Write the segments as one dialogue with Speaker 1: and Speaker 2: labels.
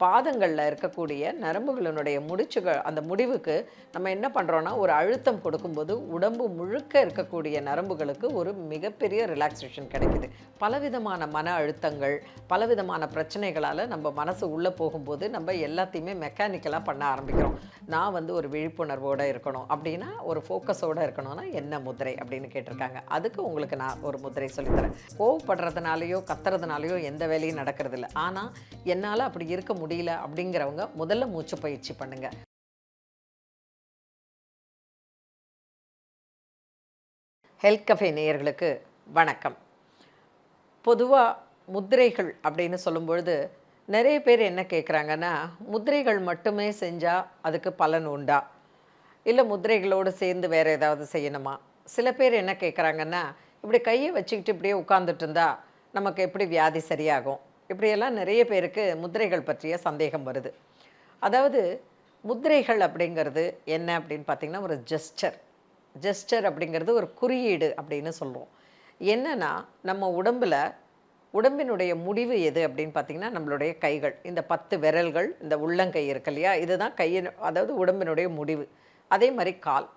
Speaker 1: பாதங்களில் இருக்கக்கூடிய நரம்புகளினுடைய முடிச்சுகள் அந்த முடிவுக்கு நம்ம என்ன பண்ணுறோன்னா ஒரு அழுத்தம் கொடுக்கும்போது உடம்பு முழுக்க இருக்கக்கூடிய நரம்புகளுக்கு ஒரு மிகப்பெரிய ரிலாக்ஸேஷன் கிடைக்குது. பலவிதமான மன அழுத்தங்கள், பலவிதமான பிரச்சனைகளால் நம்ம மனசு உள்ளே போகும்போது நம்ம எல்லாத்தையுமே மெக்கானிக்கலாக பண்ண ஆரம்பிக்கிறோம். நான் வந்து ஒரு விழிப்புணர்வோடு இருக்கணும் அப்படின்னா, ஒரு ஃபோக்கஸோடு இருக்கணும்னா என்ன முத்திரை அப்படின்னு கேட்டிருக்காங்க. அதுக்கு உங்களுக்கு நான் ஒரு முத்திரை சொல்லித்தரேன். கோவப்படுறதுனாலையோ கத்துறதுனாலையோ எந்த வேலையும் நடக்கிறதில்ல. ஆனால் என்னால் அப்படி இருக்க முடியல அப்படிங்கிறவங்க முதல்ல மூச்சு பயிற்சி பண்ணுங்க. ஹெல்த் கஃபே நேயர்களுக்கு வணக்கம். பொதுவாக முத்திரைகள் அப்படின்னு சொல்லும்பொழுது நிறைய பேர் என்ன கேட்குறாங்கன்னா, முத்திரைகள் மட்டுமே செஞ்சால் அதுக்கு பலன் உண்டா, இல்லை முத்திரைகளோடு சேர்ந்து வேறு ஏதாவது செய்யணுமா? சில பேர் என்ன கேட்குறாங்கன்னா, இப்படி கையை வச்சுக்கிட்டு இப்படியே உட்காந்துட்டு இருந்தா நமக்கு எப்படி வியாதி சரியாகும்? இப்படியெல்லாம் நிறைய பேருக்கு முத்திரைகள் பற்றிய சந்தேகம் வருது. அதாவது முத்திரைகள் அப்படிங்கிறது என்ன அப்படின்னு பார்த்தீங்கன்னா, ஒரு ஜெஸ்டர். ஜெஸ்டர் அப்படிங்கிறது ஒரு குறியீடு அப்படின்னு சொல்லுவோம். என்னன்னா, நம்ம உடம்பினுடைய முடிவு எது அப்படின்னு பார்த்தீங்கன்னா, நம்மளுடைய கைகள். இந்த 10 விரல்கள், இந்த உள்ளங்கை இருக்கு இல்லையா? இதுதான் கையின், அதாவது உடம்பினுடைய முடிவு. அதே மாதிரி கால்.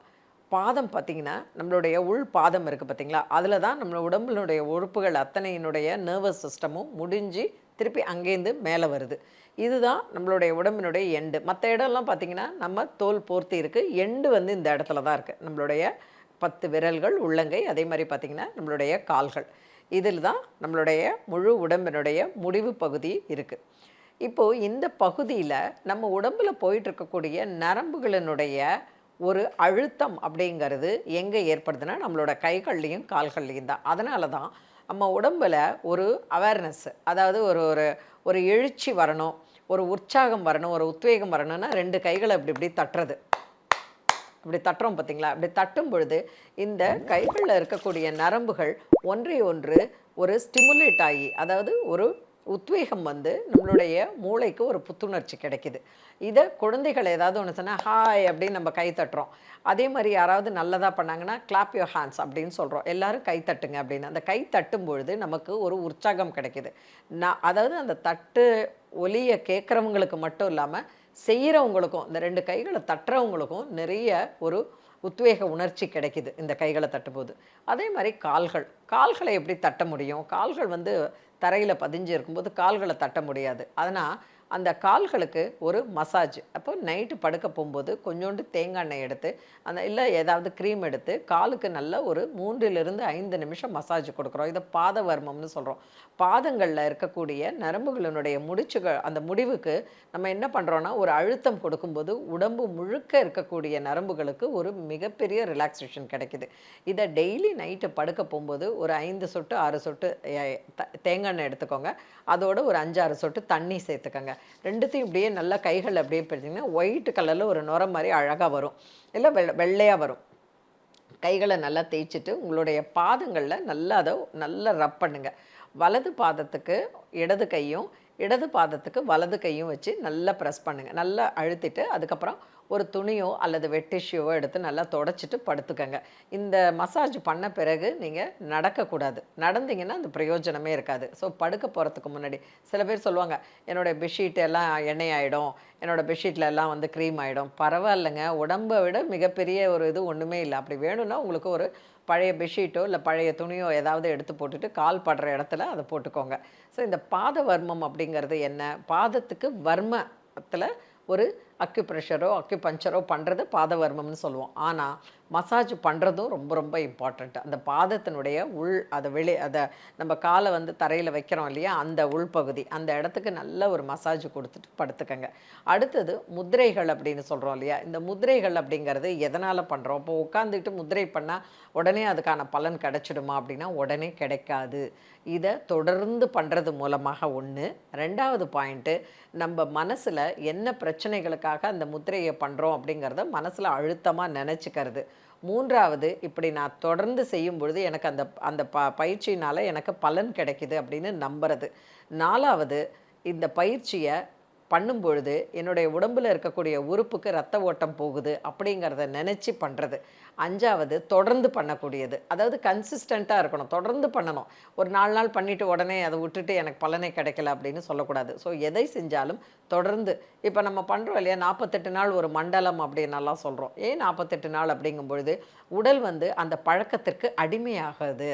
Speaker 1: பாதம் பார்த்தீங்கன்னா, நம்மளுடைய உள் பாதம் இருக்குது பார்த்தீங்களா? அதில் தான் நம்ம உடம்பினுடைய உறுப்புகள் அத்தனையினுடைய நர்வஸ் சிஸ்டமும் முடிஞ்சு திருப்பி அங்கேருந்து மேலே வருது. இதுதான் நம்மளுடைய உடம்பினுடைய எண்டு. மற்ற இடம்லாம் பார்த்தீங்கன்னா, நம்ம தோல் போர்த்தி இருக்குது. எண்டு வந்து இந்த இடத்துல தான் இருக்குது. நம்மளுடைய 10 விரல்கள், உள்ளங்கை, அதே மாதிரி பார்த்தீங்கன்னா நம்மளுடைய கால்கள். இதில் தான் நம்மளுடைய முழு உடம்பினுடைய முடிவு பகுதி இருக்குது. இப்போது இந்த பகுதியில் நம்ம உடம்பில் போயிட்டுருக்கக்கூடிய நரம்புகளினுடைய ஒரு அழுத்தம் அப்படிங்கிறது எங்கே ஏற்படுதுன்னா, நம்மளோட கைகள்லேயும் கால்கள்லேயும் தான். அதனால தான் நம்ம உடம்பில் ஒரு அவேர்னஸ், அதாவது ஒரு ஒரு ஒரு எழுச்சி வரணும், ஒரு உற்சாகம் வரணும், ஒரு உத்வேகம் வரணும்னா 2 கைகளை இப்படி இப்படி தட்டுறது. இப்படி தட்டுறோம் பார்த்தீங்களா? அப்படி தட்டும் பொழுது இந்த கைகளில் இருக்கக்கூடிய நரம்புகள் ஒன்றை ஒன்று ஒரு ஸ்டிமுலேட் ஆகி, அதாவது ஒரு உத்வேகம் வந்து நம்மளுடைய மூளைக்கு ஒரு புத்துணர்ச்சி கிடைக்குது. இதை குழந்தைகள் ஏதாவது ஒன்று சொன்னால் ஹாய் அப்படின்னு நம்ம கை தட்டுறோம். அதே மாதிரி யாராவது நல்லதாக பண்ணாங்கன்னா கிளாப் யோர் ஹேண்ட்ஸ் அப்படின்னு சொல்கிறோம். எல்லாரும் கை தட்டுங்க அப்படின்னு. அந்த கை தட்டும் பொழுது நமக்கு ஒரு உற்சாகம் கிடைக்குது. அதாவது அந்த தட்டு ஒலியை கேட்குறவங்களுக்கு மட்டும் இல்லாமல் செய்கிறவங்களுக்கும், இந்த 2 கைகளை தட்டுறவங்களுக்கும் நிறைய ஒரு உத்வேக உணர்ச்சி கிடைக்குது இந்த கைகளை தட்டும்போது. அதே மாதிரி கால்கள். கால்களை எப்படி தட்ட முடியும்? கால்கள் வந்து தரையில் பதிஞ்சு இருக்கும்போது கால்களை தட்ட முடியாது. அதனால் அந்த கால்களுக்கு ஒரு மசாஜ். அப்போ நைட்டு படுக்க போகும்போது கொஞ்சோண்டு தேங்காய் எண்ணெய் எடுத்து, அந்த இல்லை ஏதாவது க்ரீம் எடுத்து காலுக்கு நல்ல ஒரு 3லிருந்து 5 நிமிஷம் மசாஜ் கொடுக்குறோம். இதை பாத வர்மம்னு சொல்கிறோம். பாதங்களில் இருக்கக்கூடிய நரம்புகளினுடைய முடிச்சுகள், அந்த முடிவுக்கு நம்ம என்ன பண்ணுறோன்னா ஒரு அழுத்தம் கொடுக்கும்போது உடம்பு முழுக்க இருக்கக்கூடிய நரம்புகளுக்கு ஒரு மிகப்பெரிய ரிலாக்ஸேஷன் கிடைக்குது. இதை டெய்லி நைட்டு படுக்க போகும்போது ஒரு 5 சொட்டு 6 சொட்டு தேங்காய் எண்ணெய் எடுத்துக்கோங்க. அதோட ஒரு 5, 6 சொட்டு தண்ணி சேர்த்துக்கோங்க. 2த்தையும் இப்படியே நல்லா கைகள் அப்படியே பிடிச்சிங்கன்னா ஒயிட் கலரில் ஒரு நுரை மாதிரி அழகாக வரும், இல்லை வெள்ளையாக வரும். கைகளை நல்லா தேய்ச்சிட்டு உங்களுடைய பாதங்களில் நல்லா அதை நல்லா ரப் பண்ணுங்கள். வலது பாதத்துக்கு இடது கையும், இடது பாதத்துக்கு வலது கையும் வச்சு நல்லா ப்ரெஸ் பண்ணுங்கள். நல்லா அழுத்திட்டு அதுக்கப்புறம் ஒரு துணியோ அல்லது வெட்டிஷ்யூவோ எடுத்து நல்லா தொடச்சிட்டு படுத்துக்கங்க. இந்த மசாஜ் பண்ண பிறகு நீங்கள் நடக்கக்கூடாது. நடந்தீங்கன்னா அந்த பிரயோஜனமே இருக்காது. ஸோ படுக்க போகிறதுக்கு முன்னாடி சில பேர் சொல்லுவாங்க, என்னோடய பெட்ஷீட் எல்லாம் எண்ணெய் ஆகிடும், என்னோடய பெட்ஷீட்டில் எல்லாம் வந்து க்ரீம் ஆகிடும். பரவாயில்லைங்க, உடம்பை விட மிகப்பெரிய ஒரு இது ஒன்றுமே இல்லை. அப்படி வேணும்னா உங்களுக்கு ஒரு பழைய பெட்ஷீட்டோ இல்லை பழைய துணியோ ஏதாவது எடுத்து போட்டுட்டு கால் படுற இடத்துல அதை போட்டுக்கோங்க. ஸோ இந்த பாத வர்மம் அப்படிங்கிறது என்ன? பாதத்துக்கு வர்மத்தில் ஒரு அக்யூப்ரெஷரோ அக்யூபஞ்சரோ பண்ணுறது பாதவர்மம்னு சொல்லுவோம். ஆனால் மசாஜ் பண்ணுறதும் ரொம்ப ரொம்ப இம்பார்ட்டண்ட். அந்த பாதத்தினுடைய அதை நம்ம காலை வந்து தரையில் வைக்கிறோம் இல்லையா, அந்த உள்பகுதி அந்த இடத்துக்கு நல்ல ஒரு மசாஜ் கொடுத்துட்டு படுத்துக்கங்க. அடுத்தது முத்திரைகள் அப்படின்னு சொல்கிறோம் இல்லையா, இந்த முத்திரைகள் அப்படிங்கிறது எதனால் பண்ணுறோம்? இப்போ உட்காந்துட்டு முத்திரை பண்ணால் உடனே அதுக்கான பலன் கிடைச்சிடுமா அப்படின்னா உடனே கிடைக்காது. இதை தொடர்ந்து பண்ணுறது மூலமாக ஒன்று. 2வது பாயிண்ட்டு, நம்ம மனசில் என்ன பிரச்சனைகளுக்காக அந்த முத்திரையை பண்ணுறோம் அப்படிங்கிறத மனசில் அழுத்தமாக நினச்சிக்கிறது. 3வது, இப்படி நான் தொடர்ந்து செய்யும் பொழுது எனக்கு அந்த அந்த பயிற்சியினால் எனக்கு பலன் கிடைக்குது அப்படின்னு நம்புறது. 4வது, இந்த பயிற்சியை பண்ணும்பொழுது என்னுடைய உடம்பில் இருக்கக்கூடிய உறுப்புக்கு ரத்த ஓட்டம் போகுது அப்படிங்கிறத நினச்சி பண்ணுறது. 5வது தொடர்ந்து பண்ணக்கூடியது. அதாவது கன்சிஸ்டண்ட்டாக இருக்கணும், தொடர்ந்து பண்ணணும். ஒரு 4 நாள் பண்ணிவிட்டு உடனே அதை விட்டுட்டு எனக்கு பலனே கிடைக்கல அப்படின்னு சொல்லக்கூடாது. ஸோ எதை செஞ்சாலும் தொடர்ந்து இப்போ நம்ம பண்ணுறோம் இல்லையா, 48 நாள் ஒரு மண்டலம் அப்படின்னெல்லாம் சொல்கிறோம். ஏன் 48 நாள் அப்படிங்கும்பொழுது உடல் வந்து அந்த பழக்கத்திற்கு அடிமையாகுது.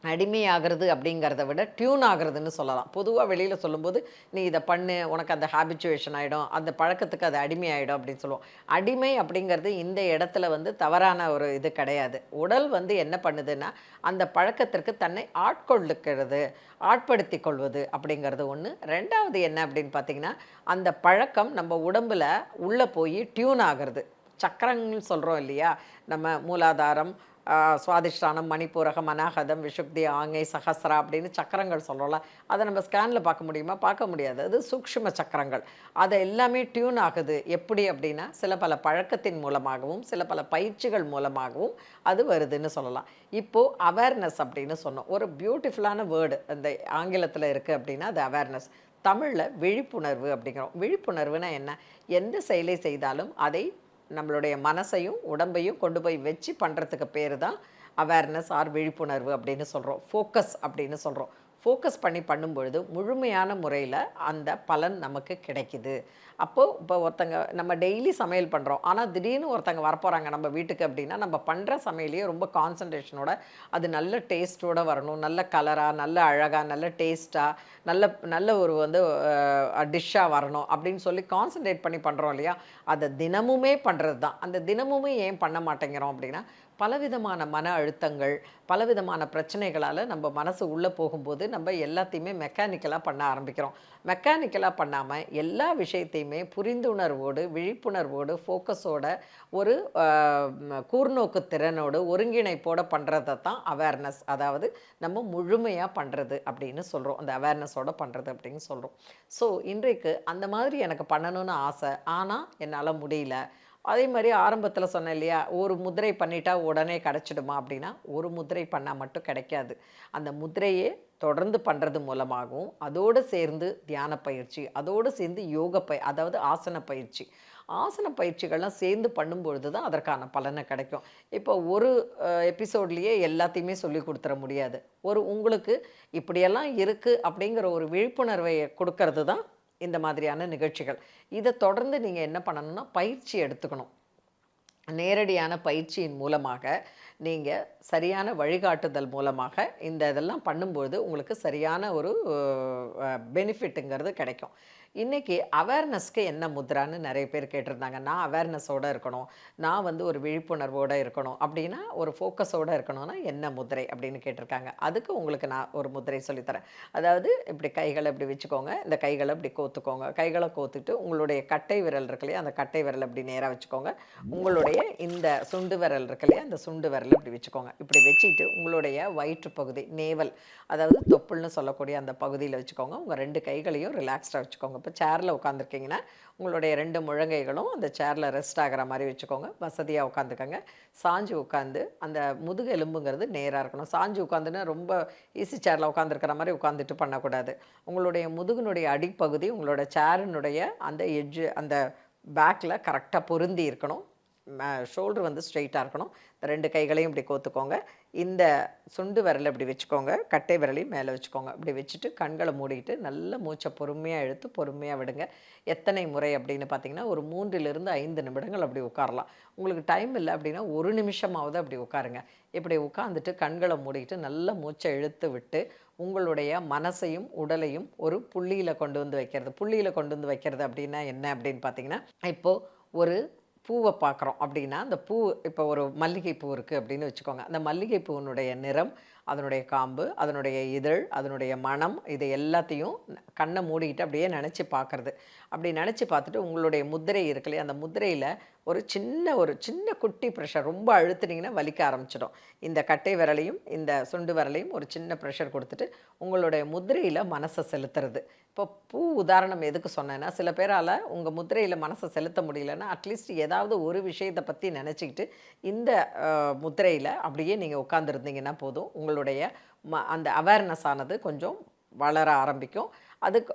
Speaker 1: அடிமையாகிறது அப்படிங்கிறத விட டியூன் ஆகிறதுன்னு சொல்லலாம். பொதுவாக வெளியில் சொல்லும்போது நீ இதை பண்ணு, உனக்கு அந்த ஹேபிச்சுவேஷன் ஆகிடும், அந்த பழக்கத்துக்கு அது அடிமை ஆகிடும் அப்படின்னு சொல்லுவோம். அடிமை அப்படிங்கிறது இந்த இடத்துல வந்து தவறான ஒரு இது கிடையாது. உடல் வந்து என்ன பண்ணுதுன்னா அந்த பழக்கத்திற்கு தன்னை ஆட்கொள்ளுக்கிறது, ஆட்படுத்தி கொள்வது அப்படிங்கிறது ஒன்று. 2வது என்ன அப்படின்னு பார்த்தீங்கன்னா, அந்த பழக்கம் நம்ம உடம்பில் உள்ளே போய் டியூன் ஆகிறது. சக்கரங்கள்னு சொல்கிறோம் இல்லையா, நம்ம மூலாதாரம், சுவாதிஷ்டானம், மணிப்பூரகம், அநாகதம், விஷுப்தி, ஆங்கை, சஹஸ்ரா அப்படின்னு சக்கரங்கள் சொல்கிறோம்ல, அதை நம்ம ஸ்கேனில் பார்க்க முடியுமா? பார்க்க முடியாது. அது சூக்ஷ்ம சக்கரங்கள். அது எல்லாமே டியூன் ஆகுது. எப்படி அப்படின்னா, சில பல பழக்கத்தின் மூலமாகவும் சில பல பயிற்சிகள் மூலமாகவும் அது வருதுன்னு சொல்லலாம். இப்போது அவேர்னஸ் அப்படின்னு சொன்னோம். ஒரு பியூட்டிஃபுல்லான வேர்டு அந்த ஆங்கிலத்தில் இருக்குது அப்படின்னா அது அவேர்னஸ். தமிழில் விழிப்புணர்வு அப்படிங்கிறோம். விழிப்புணர்வுனா என்ன? எந்த செயலை செய்தாலும் அதை நம்மளுடைய மனசையும் உடம்பையும் கொண்டு போய் வச்சு பண்ணுறதுக்கு பேர் தான் அவேர்னஸ் ஆர் விழிப்புணர்வு அப்படின்னு சொல்கிறோம். ஃபோக்கஸ் அப்படின்னு சொல்கிறோம். ஃபோக்கஸ் பண்ணி பண்ணும்பொழுது முழுமையான முறையில் அந்த பலன் நமக்கு கிடைக்குது. அப்போது இப்போ ஒருத்தங்க நம்ம டெய்லி சமையல் பண்ணுறோம், ஆனால் திடீர்னு ஒருத்தங்க வரப்போகிறாங்க நம்ம வீட்டுக்கு அப்படின்னா நம்ம பண்ணுற சமையலையே ரொம்ப கான்சன்ட்ரேஷனோட அது நல்ல டேஸ்ட்டோடு வரணும், நல்ல கலராக, நல்ல அழகாக, நல்ல டேஸ்ட்டாக, நல்ல நல்ல ஒரு வந்து டிஷ்ஷாக வரணும் அப்படின்னு சொல்லி கான்சன்ட்ரேட் பண்ணி பண்ணுறோம் இல்லையா, அதை தினமுமே பண்ணுறது தான். அந்த தினமுமே ஏன் பண்ண மாட்டேங்கிறோம் அப்படின்னா, பலவிதமான மன அழுத்தங்கள், பலவிதமான பிரச்சனைகளால் நம்ம மனசு உள்ளே போகும்போது நம்ம எல்லாத்தையுமே மெக்கானிக்கலாக பண்ண ஆரம்பிக்கிறோம். மெக்கானிக்கலாக பண்ணாமல் எல்லா விஷயத்தையுமே புரிந்துணர்வோடு, விழிப்புணர்வோடு, ஃபோக்கஸோட, ஒரு கூர்நோக்கு திறனோடு, ஒருங்கிணைப்போடு பண்ணுறதை தான் அவேர்னஸ், அதாவது நம்ம முழுமையாக பண்ணுறது அப்படின்னு சொல்கிறோம். அந்த அவேர்னஸோடு பண்ணுறது அப்படின்னு சொல்கிறோம். ஸோ இன்றைக்கு அந்த மாதிரி எனக்கு பண்ணணும்னு ஆசை, ஆனால் என்னால் முடியல. அதே மாதிரி ஆரம்பத்தில் சொன்னேன் இல்லையா, ஒரு முத்திரை பண்ணிட்டா உடனே கிடச்சிடுமா அப்படின்னா, ஒரு முத்திரை பண்ணால் மட்டும் கிடைக்காது. அந்த முத்திரையே தொடர்ந்து பண்ணுறது மூலமாகவும், அதோடு சேர்ந்து தியான பயிற்சி, அதோடு சேர்ந்து யோக அதாவது ஆசன பயிற்சி, ஆசன பயிற்சிகள்லாம் சேர்ந்து பண்ணும்பொழுது தான் அதற்கான பலனை கிடைக்கும். இப்போ ஒரு எபிசோட்லேயே எல்லாத்தையுமே சொல்லி கொடுத்துட முடியாது. உங்களுக்கு இப்படியெல்லாம் இருக்குது அப்படிங்கிற ஒரு விழிப்புணர்வை கொடுக்கறது தான் இந்த மாதிரியான நிகழ்ச்சிகள். இதை தொடர்ந்து நீங்கள் என்ன பண்ணணும்னா பயிற்சி எடுத்துக்கணும். நேரடியான பயிற்சியின் மூலமாக நீங்கள் சரியான வழிகாட்டுதல் மூலமாக இதெல்லாம் பண்ணும்போது உங்களுக்கு சரியான ஒரு பெனிஃபிட்டுங்கிறது கிடைக்கும். இன்றைக்கி அவேர்னஸ்க்கு என்ன முத்ரான்னு நிறைய பேர் கேட்டிருந்தாங்க. நான் அவேர்னஸோடு இருக்கணும், நான் வந்து ஒரு விழிப்புணர்வோடு இருக்கணும் அப்படின்னா, ஒரு ஃபோக்கஸோடு இருக்கணும்னா என்ன முத்திரை அப்படின்னு கேட்டிருக்காங்க. அதுக்கு உங்களுக்கு நான் ஒரு முத்திரை சொல்லித்தரேன். அதாவது இப்படி கைகளை இப்படி வச்சுக்கோங்க, இந்த கைகளை இப்படி கோத்துக்கோங்க. கைகளை கோத்துட்டு உங்களுடைய கட்டை விரல் இருக்கு இல்லையா, அந்த கட்டை விரல் இப்படி நேராக வச்சுக்கோங்க. உங்களுடைய இந்த சுண்டு விரல் இருக்கு இல்லையா, அந்த சுண்டு விரல் இப்படி வச்சுக்கோங்க. இப்படி வச்சுக்கிட்டு உங்களுடைய வயிற்று பகுதி, நேவல், அதாவது தொப்புள்னு சொல்லக்கூடிய அந்த பகுதியில் வச்சுக்கோங்க. உங்கள் 2 கைகளையும் ரிலாக்ஸ்டாக வச்சுக்கோங்க. இப்போ சேரில் உட்காந்துருக்கீங்கன்னா உங்களுடைய 2 முழங்கைகளும் அந்த சேரில் ரெஸ்ட் ஆகிற மாதிரி வச்சுக்கோங்க. வசதியாக உட்காந்துக்கோங்க. சாஞ்சு உட்காந்து அந்த முதுகு எலும்புங்கிறது நேராக இருக்கணும். சாஞ்சு உட்காந்துன்னா ரொம்ப ஈஸி சேரில் உட்காந்துருக்கிற மாதிரி உட்காந்துட்டு பண்ணக்கூடாது. உங்களுடைய முதுகுனுடைய அடிப்பகுதி உங்களோட சேரினுடைய அந்த எட்ஜு, அந்த பேக்கில் கரெக்டாக பொருந்தி இருக்கணும். ஷோல்டர் வந்து ஸ்ட்ரெயிட்டாக இருக்கணும். இந்த 2 கைகளையும் இப்படி கோத்துக்கோங்க. இந்த சுண்டு விரலை இப்படி வச்சுக்கோங்க, கட்டை விரலையும் மேலே வச்சுக்கோங்க. இப்படி வச்சுட்டு கண்களை மூடிட்டு நல்ல மூச்சை பொறுமையாக இழுத்து பொறுமையாக விடுங்க. எத்தனை முறை அப்படின்னு பார்த்தீங்கன்னா, ஒரு 3லிருந்து 5 நிமிடங்கள் அப்படி உட்காரலாம். உங்களுக்கு டைம் இல்லை அப்படின்னா 1 நிமிஷமாவது அப்படி உட்காருங்க. இப்படி உட்காந்துட்டு கண்களை மூடிட்டு நல்ல மூச்சை இழுத்து விட்டு உங்களுடைய மனசையும் உடலையும் ஒரு புள்ளியில் கொண்டு வந்து வைக்கிறது. புள்ளியில் கொண்டு வந்து வைக்கிறது அப்படின்னா என்ன அப்படின்னு பார்த்தீங்கன்னா, இப்போது ஒரு பூவை பார்க்குறோம் அப்படின்னா, அந்த பூ இப்போ ஒரு மல்லிகைப்பூ இருக்குது அப்படின்னு வச்சுக்கோங்க. அந்த மல்லிகைப்பூவினுடைய நிறம், அதனுடைய காம்பு, அதனுடைய இதழ், அதனுடைய மணம், இது எல்லாத்தையும் கண்ணை மூடிக்கிட்டு அப்படியே நினச்சி பார்க்குறது. அப்படி நினச்சி பார்த்துட்டு உங்களுடைய முத்திரை இருக்கு இல்லையா, அந்த முத்திரையில் ஒரு சின்ன குட்டி ப்ரெஷர், ரொம்ப அழுத்துனீங்கன்னா வலிக்க ஆரம்பிச்சிடும். இந்த கட்டை விரலையும் இந்த சுண்டு விரலையும் ஒரு சின்ன ப்ரெஷர் கொடுத்துட்டு உங்களுடைய முத்திரையில் மனசை செலுத்துறது. இப்போ பூ உதாரணம் எதுக்கு சொன்னேன்னா, சில பேரால் உங்கள் முத்திரையில் மனசை செலுத்த முடியலன்னா அட்லீஸ்ட் ஏதாவது ஒரு விஷயத்தை பற்றி நினச்சிக்கிட்டு இந்த முத்திரையில் அப்படியே நீங்கள் உட்காந்துருந்தீங்கன்னா போதும். உங்களுடைய அந்த அவேர்னஸ் ஆனது கொஞ்சம் வளர ஆரம்பிக்கும். அதுக்கு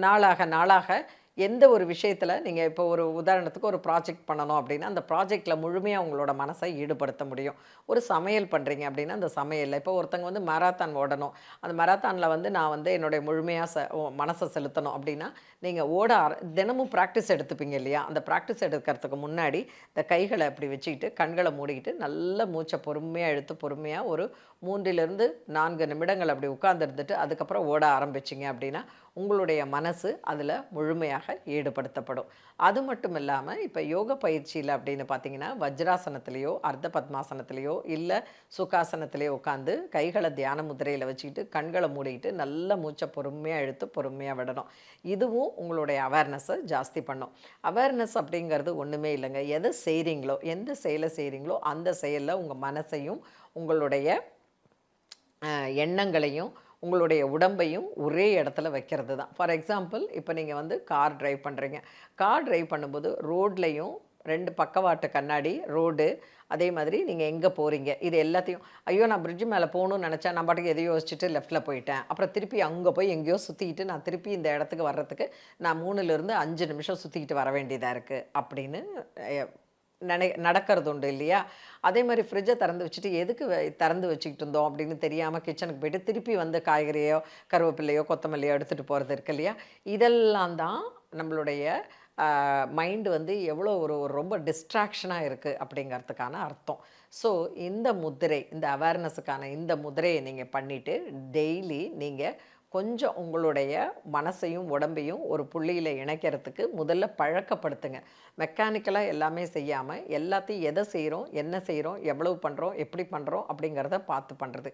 Speaker 1: நாளாக நாளாக எந்த ஒரு விஷயத்தில் நீங்கள் இப்போ ஒரு உதாரணத்துக்கு ஒரு ப்ராஜெக்ட் பண்ணணும் அப்படின்னா அந்த ப்ராஜெக்டில் முழுமையாக உங்களோட மனசை ஈடுபடுத்த முடியும். ஒரு சமையல் பண்ணுறீங்க அப்படின்னா அந்த சமையலில் இப்போ ஒருத்தங்க வந்து மாரத்தான் ஓடணும், அந்த மாரத்தானில் வந்து நான் வந்து என்னுடைய முழுமையாக மனசை செலுத்தணும் அப்படின்னா நீங்கள் தினமும் ப்ராக்டிஸ் எடுத்துப்பீங்க இல்லையா? அந்த ப்ராக்டிஸ் எடுக்கிறதுக்கு முன்னாடி இந்த கைகளை அப்படி வச்சுக்கிட்டு கண்களை மூடிக்கிட்டு நல்ல மூச்சை பொறுமையாக இழுத்து பொறுமையாக ஒரு 3லிருந்து 4 நிமிடங்கள் அப்படி உட்கார்ந்துருந்துட்டு அதுக்கப்புறம் ஓட ஆரம்பிச்சிங்க அப்படின்னா உங்களுடைய மனசு அதில் முழுமையாக ஈடுபடுத்தப்படும். அது மட்டும் இல்லாமல் இப்போ யோக பயிற்சியில் அப்படின்னு பார்த்தீங்கன்னா வஜ்ராசனத்திலேயோ அர்த்த பத்மாசனத்திலேயோ இல்லை சுகாசனத்திலேயோ உட்காந்து கைகளை தியான முதிரையில் வச்சுக்கிட்டு கண்களை மூடிக்கிட்டு நல்ல மூச்சை பொறுமையாக இழுத்து பொறுமையாக விடணும். இதுவும் உங்களுடைய அவேர்னஸை ஜாஸ்தி பண்ணும். அவேர்னஸ் அப்படிங்கிறது ஒன்றுமே இல்லைங்க. எதை செய்கிறீங்களோ எந்த செயலை செய்கிறீங்களோ அந்த செயலில் உங்கள் மனசையும் உங்களுடைய எண்ணங்களையும் உங்களுடைய உடம்பையும் ஒரே இடத்துல வைக்கிறது தான். ஃபார் எக்ஸாம்பிள் இப்போ நீங்கள் வந்து கார் டிரைவ் பண்ணுறீங்க. கார் டிரைவ் பண்ணும்போது ரோட்லேயும் 2 பக்கவாட்டு கண்ணாடி, ரோடு, அதே மாதிரி நீங்கள் எங்கே போகிறீங்க இது எல்லாத்தையும் ஐயோ நான் பிரிட்ஜ் மேலே போகணும்னு நினச்சேன், நான் பாட்டுக்கு எதையோ யோசிச்சுட்டு லெஃப்ட்டில் போயிட்டேன், அப்புறம் திருப்பி அங்கே போய் எங்கேயோ சுற்றிக்கிட்டு நான் திருப்பி இந்த இடத்துக்கு வர்றதுக்கு நான் 3லிருந்து 5 நிமிஷம் சுற்றிக்கிட்டு வர வேண்டியதாக இருக்குது அப்படின்னு நடக்கிறது உண்டு இல்லையா? அதே மாதிரி ஃப்ரிட்ஜை திறந்து வச்சுட்டு எதுக்கு திறந்து வச்சுக்கிட்டு இருந்தோம் அப்படின்னு தெரியாமல் கிச்சனுக்கு போயிட்டு திருப்பி வந்து காய்கறியோ கருவேப்பிலையோ கொத்தமல்லியோ எடுத்துகிட்டு போகிறது இருக்கு இல்லையா? இதெல்லாம் தான் நம்மளுடைய மைண்டு வந்து எவ்வளோ ஒரு ஒரு ரொம்ப டிஸ்ட்ராக்ஷனாக இருக்குது அப்படிங்கிறதுக்கான அர்த்தம். ஸோ இந்த முத்திரை, இந்த அவேர்னஸுக்கான இந்த முத்திரையை நீங்கள் பண்ணிவிட்டு டெய்லி நீங்கள் கொஞ்சம் உங்களுடைய மனசையும் உடம்பையும் ஒரு புள்ளியில் இணைக்கிறதுக்கு முதல்ல பழக்கப்படுத்துங்க. மெக்கானிக்கலாக எல்லாமே செய்யாமல் எல்லாத்தையும் எதை செய்கிறோம், என்ன செய்கிறோம், எவ்வளவு பண்ணுறோம், எப்படி பண்ணுறோம் அப்படிங்கிறத பார்த்து பண்ணுறது.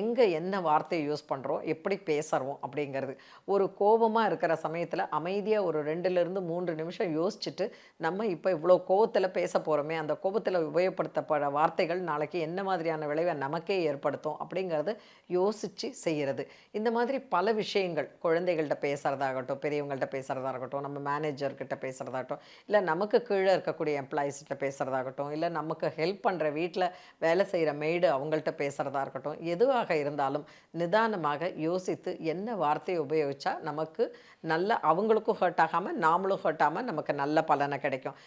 Speaker 1: எங்கே என்ன வார்த்தையை யூஸ் பண்ணுறோம், எப்படி பேசுகிறோம் அப்படிங்கிறது. ஒரு கோபமாக இருக்கிற சமயத்தில் அமைதியாக ஒரு 2லிருந்து 3 நிமிஷம் யோசிச்சுட்டு நம்ம இப்போ இவ்வளோ கோபத்தில் பேச போகிறோமே, அந்த கோபத்தில் உபயோகப்படுத்தப்படுற வார்த்தைகள் நாளைக்கு என்ன மாதிரியான விளைவை நமக்கே ஏற்படுத்தும் அப்படிங்கிறத யோசித்து செய்கிறது. இந்த மாதிரி பல விஷயங்கள் குழந்தைகள்கிட்ட பேசுகிறதாகட்டும், பெரியவங்கள்ட்ட பேசுகிறதா இருக்கட்டும், நம்ம மேனேஜர்கிட்ட பேசுகிறதாகட்டும், இல்லை நமக்கு கீழே இருக்கக்கூடிய எம்ப்ளாயீஸ்கிட்ட பேசுகிறதாகட்டும், இல்லை நமக்கு ஹெல்ப் பண்ணுற வீட்டில் வேலை செய்கிற மெய்டு அவங்கள்ட்ட பேசுகிறதா இருக்கட்டும், எதுவாக இருந்தாலும் நிதானமாக யோசித்து என்ன வார்த்தையை உபயோகித்தா நமக்கு நல்ல அவங்களுக்கும் ஹர்ட் ஆகாமல் நாமளும் ஹர்ட் ஆகாமல் நமக்கு நல்ல பலனை கிடைக்கும்.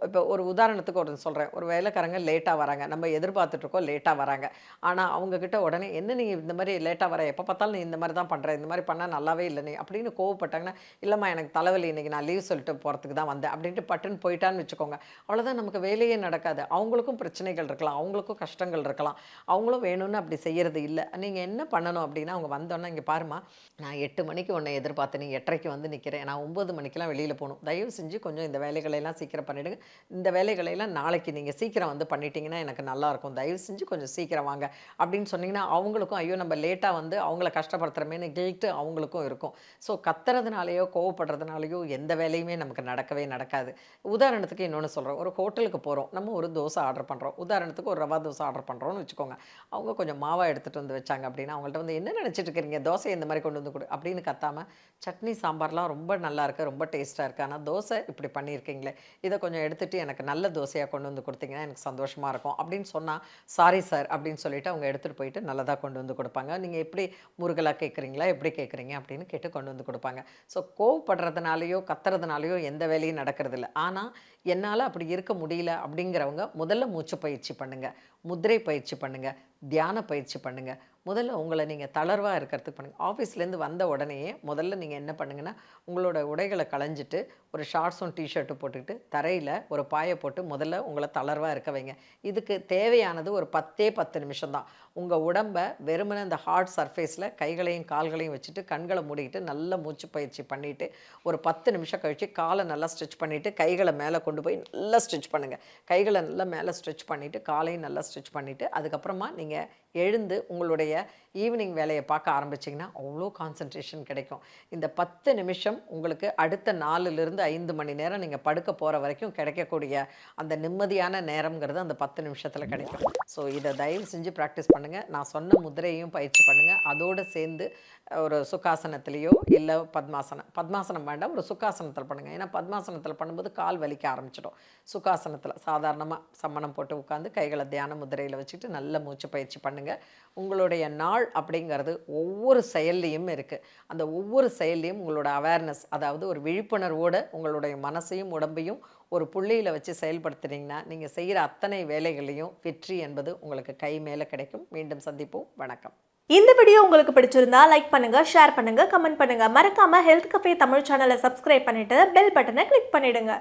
Speaker 1: இப்போ ஒரு உதாரணத்துக்கு ஒரு சொல்கிறேன். ஒரு வேலைக்காரங்க லேட்டாக வராங்க, நம்ம எதிர்பார்த்துட்ருக்கோம் லேட்டாக வராங்க. ஆனால் அவங்கக்கிட்ட உடனே என்ன நீங்கள் இந்த மாதிரி லேட்டாக வர, எப்போ பார்த்தாலும் நீ இந்த மாதிரி தான் பண்ணுற, இந்த மாதிரி பண்ணால் நல்லாவே இல்லை நீ அப்படின்னு கோவப்பட்டாங்கன்னா, இல்லைம்மா எனக்கு தலைவலி இன்றைக்கி நான் லீவ் சொல்லிட்டு போகிறதுக்கு தான் வந்தேன் அப்படின்ட்டு பட்டுன்னு போயிட்டான்னு வச்சுக்கோங்க. அவ்வளோதான், நமக்கு வேலையே நடக்காது. அவங்களுக்கும் பிரச்சனைகள் இருக்கலாம், அவங்களுக்கும் கஷ்டங்கள் இருக்கலாம், அவங்களும் வேணும்னு அப்படி செய்கிறது இல்லை. நீங்கள் என்ன பண்ணணும் அப்படின்னா அவங்க வந்தோன்னே இங்கே பாருமா, நான் 8 மணிக்கு உன்னை எதிர்பார்த்து நீ 8:30க்கு வந்து நிற்கிறேன், நான் 9 மணிக்கெலாம் வெளியில் போகணும், தயவு செஞ்சு கொஞ்சம் இந்த வேலைகளையெல்லாம் சீக்கிரம் பண்ணிவிடுங்க, இந்த வேலைகளையெல்லாம் நாளைக்கு நீங்கள் சீக்கிரம் வந்து பண்ணிட்டீங்கன்னா எனக்கு நல்லாயிருக்கும், தயவு செஞ்சு கொஞ்சம் சீக்கிரம் வாங்க அப்படின்னு சொன்னீங்கன்னா அவங்களுக்கும் ஐயோ நம்ம லேட்டாக வந்து அவங்கள கஷ்டப்படுத்துகிறமேனு கில்ட்டு அவங்களுக்கும் இருக்கும். ஸோ கத்துறதுனாலையோ கோவப்படுறதுனாலையோ எந்த வேலையுமே நமக்கு நடக்கவே நடக்காது. உதாரணத்துக்கு இன்னொன்று சொல்கிறோம். ஒரு ஹோட்டலுக்கு போகிறோம், நம்ம ஒரு தோசை ஆர்டர் பண்ணுறோம். உதாரணத்துக்கு ஒரு ரவா தோசை ஆர்டர் பண்ணுறோம்னு வச்சுக்கோங்க. அவங்க கொஞ்சம் மாவா எடுத்துகிட்டு வந்து வச்சாங்க அப்படின்னா அவங்கள்ட்ட வந்து என்ன நினச்சிட்டு இருக்கிறீங்க, தோசை இந்த மாதிரி கொண்டு வந்து கொடு அப்படின்னு கத்தாமல், சட்னி சாம்பார்லாம் ரொம்ப நல்லா இருக்குது, ரொம்ப டேஸ்ட்டாக இருக்குது, ஆனால் தோசை இப்படி பண்ணியிருக்கீங்களே, இதை கொஞ்சம் எடுத்துகிட்டு எனக்கு நல்ல தோசையாக கொண்டு வந்து கொடுத்தீங்கன்னா எனக்கு சந்தோஷமாக இருக்கும் அப்படின்னு சொன்னால், சாரி சார் அப்படின்னு சொல்லிவிட்டு அவங்க எடுத்துகிட்டு போயிட்டு நல்லதாக கொண்டு வந்து கொடுப்பாங்க. நீங்கள் எப்படி முருகலாக கேட்குறீங்களா, எப்படி கேட்குறீங்க அப்படின்னு கேட்டு கொண்டு வந்து கொடுப்பாங்க. ஸோ கோவப்படுறதுனாலையோ கத்துறதுனாலையோ எந்த வேலையும் நடக்கிறதில்ல. ஆனால் என்னால் அப்படி இருக்க முடியல அப்படிங்கிறவங்க முதல்ல மூச்சு பயிற்சி பண்ணுங்கள், முத்திரை பயிற்சி பண்ணுங்கள், தியான பயிற்சி பண்ணுங்கள். முதல்ல உங்களை நீங்கள் தளர்வாக இருக்கிறதுக்கு பண்ணுங்கள். ஆஃபீஸ்லேருந்து வந்த உடனேயே முதல்ல நீங்கள் என்ன பண்ணுங்கன்னா, உங்களோட உடைகளை களைஞ்சிட்டு ஒரு ஷார்ட்ஸும் டிஷர்ட்டும் போட்டுக்கிட்டு தரையில் ஒரு பாயை போட்டு முதல்ல உங்களை தளர்வாக இருக்க வைங்க. இதுக்கு தேவையானது ஒரு 10 நிமிஷம் தான். உங்கள் உடம்பை வெறுமனே அந்த ஹார்ட் சர்ஃபேஸில் கைகளையும் கால்களையும் வச்சுட்டு கண்களை மூடிக்கிட்டு நல்ல மூச்சு பயிற்சி பண்ணிவிட்டு ஒரு 10 நிமிஷம் கழித்து காலை நல்லா ஸ்ட்ரெச் பண்ணிவிட்டு கைகளை மேலே கொண்டு போய் நல்லா ஸ்ட்ரெச் பண்ணுங்கள். கைகளை நல்லா மேலே ஸ்ட்ரெச் பண்ணிவிட்டு காலையும் நல்லா ஸ்ட்ரெச் பண்ணிவிட்டு அதுக்கப்புறமா நீங்கள் எழுந்து உங்களுடைய ஈவினிங் வேலையை பார்க்க ஆரம்பிச்சிங்கன்னா அவ்வளோ கான்சன்ட்ரேஷன் கிடைக்கும். இந்த 10 நிமிஷம் உங்களுக்கு அடுத்த 4லிருந்து 5 மணி நேரம் நீங்கள் படுக்க போகிற வரைக்கும் கிடைக்கக்கூடிய அந்த நிம்மதியான நேரம்ங்கிறது அந்த 10 நிமிஷத்தில் கிடைக்கும். ஸோ இதை தயவு செஞ்சு ப்ராக்டிஸ் பண்ணுங்கள். நான் சொன்ன முதிரையும் பயிற்சி பண்ணுங்கள். அதோடு சேர்ந்து ஒரு சுகாசனத்திலேயோ இல்லை பத்மாசனம் வேண்டாம், ஒரு சுகாசனத்தில் பண்ணுங்கள். ஏன்னா பத்மாசனத்தில் பண்ணும்போது கால் வலிக்க ஆரம்பிச்சிடும். சுகாசனத்தில் சாதாரணமாக சம்மணம் போட்டு உட்காந்து கைகளை தியான முதிரையில் வச்சுட்டு நல்ல மூச்சு பயிற்சி பண்ணுங்கள். பாருங்கள். உங்களுடைய நாள் அப்படிங்கிறது ஒவ்வொரு செயல்லையும் இருக்குது. அந்த ஒவ்வொரு செயல்லையும் உங்களோட அவேர்னஸ், அதாவது ஒரு விழிப்புணர்வோடு உங்களுடைய மனசையும் உடம்பையும் ஒரு புள்ளியில் வச்சு செயல்படுத்துனீங்கன்னா நீங்கள் செய்கிற அத்தனை வேலைகளையும் வெற்றி என்பது உங்களுக்கு கை மேலே கிடைக்கும். மீண்டும் சந்திப்போம். வணக்கம்.
Speaker 2: இந்த வீடியோ உங்களுக்கு பிடிச்சிருந்தா லைக் பண்ணுங்க, ஷேர் பண்ணுங்க, கமெண்ட் பண்ணுங்க. மறக்காம ஹெல்த் கஃபே தமிழ் சேனலை சப்ஸ்கிரைப் பண்ணிட்டு பெல் பட்டனை கிளிக் பண்ணிடுங்க.